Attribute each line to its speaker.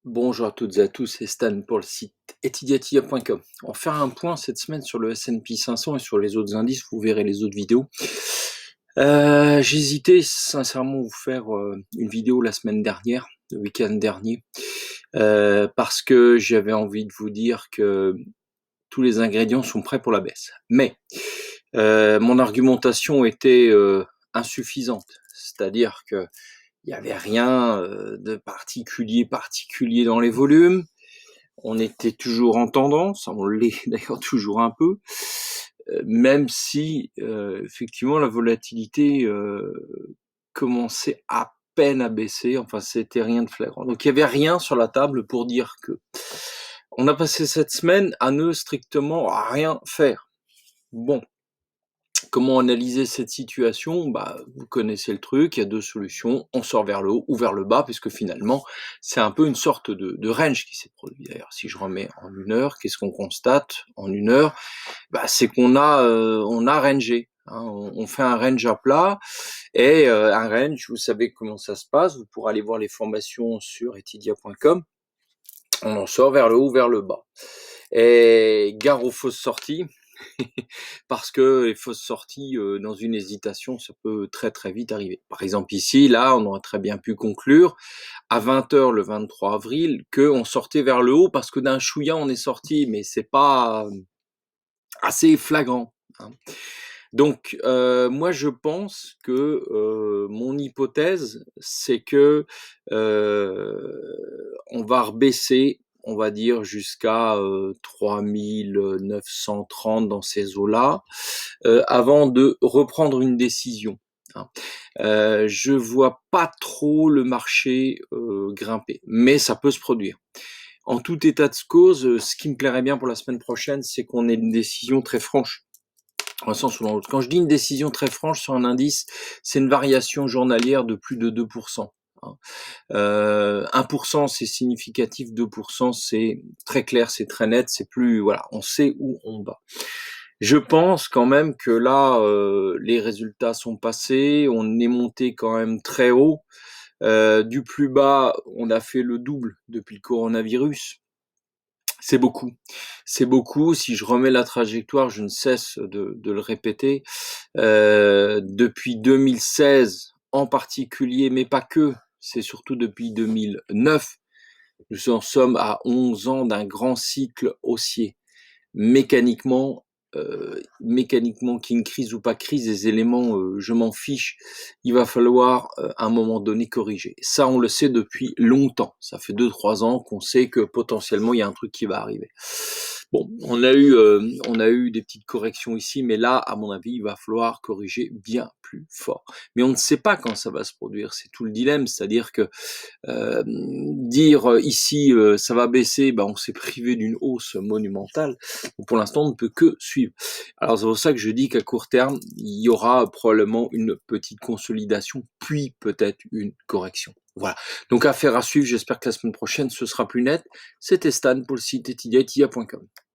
Speaker 1: Bonjour à toutes et à tous, c'est Stan pour le site etidiatia.com. On va faire un point cette semaine sur le S&P 500 et sur les autres indices, vous verrez les autres vidéos. J'hésitais sincèrement à vous faire une vidéo la semaine dernière, le week-end dernier, parce que j'avais envie de vous dire que tous les ingrédients sont prêts pour la baisse. Mais mon argumentation était insuffisante, c'est-à-dire que il n'y avait rien de particulier dans les volumes. On était toujours en tendance, on l'est d'ailleurs toujours un peu, même si effectivement la volatilité commençait à peine à baisser, enfin c'était rien de flagrant. Donc il n'y avait rien sur la table pour dire que. On a passé cette semaine à ne strictement rien faire. Bon, comment analyser cette situation? Vous connaissez le truc, il y a deux solutions, on sort vers le haut ou vers le bas, puisque finalement, c'est un peu une sorte de range qui s'est produit. D'ailleurs, si je remets en une heure, qu'est-ce qu'on constate en une heure? C'est qu'on a rangé. Hein, on fait un range à plat et un range, vous savez comment ça se passe, vous pourrez aller voir les formations sur etidia.com, on en sort vers le haut ou vers le bas. Et gare aux fausses sorties, parce que les fausses sorties dans une hésitation, ça peut très très vite arriver. Par exemple ici, là, on aurait très bien pu conclure à 20h le 23 avril qu'on sortait vers le haut parce que d'un chouïa on est sorti, mais c'est pas assez flagrant. Hein. Donc moi je pense que mon hypothèse c'est que on va rebaisser, on va dire jusqu'à 3930 dans ces eaux-là, avant de reprendre une décision. Hein. Je vois pas trop le marché grimper, mais ça peut se produire. En tout état de cause, ce qui me plairait bien pour la semaine prochaine, c'est qu'on ait une décision très franche, un sens ou dans l'autre. Quand je dis une décision très franche sur un indice, c'est une variation journalière de plus de 2%. 1% c'est significatif, 2% c'est très clair, c'est très net, c'est plus, voilà, on sait où on va. Je pense quand même que là, les résultats sont passés, on est monté quand même très haut. Du plus bas, on a fait le double depuis le coronavirus. C'est beaucoup. C'est beaucoup. Si je remets la trajectoire, je ne cesse de le répéter. Depuis 2016 en particulier, mais pas que, c'est surtout depuis 2009, nous en sommes à 11 ans d'un grand cycle haussier. Mécaniquement, qu'il y ait une crise ou pas crise, les éléments, je m'en fiche. Il va falloir à un moment donné corriger. Ça, on le sait depuis longtemps. Ça fait 2-3 ans qu'on sait que potentiellement il y a un truc qui va arriver. Bon, on a eu des petites corrections ici, mais là, à mon avis, il va falloir corriger bien plus fort. Mais on ne sait pas quand ça va se produire. C'est tout le dilemme, c'est-à-dire que dire ici ça va baisser, on s'est privé d'une hausse monumentale. Donc, pour l'instant, on ne peut que suivre. Alors c'est pour ça que je dis qu'à court terme, il y aura probablement une petite consolidation, puis peut-être une correction. Voilà. Donc affaire à suivre. J'espère que la semaine prochaine ce sera plus net. C'était Stan pour le site etidia.com.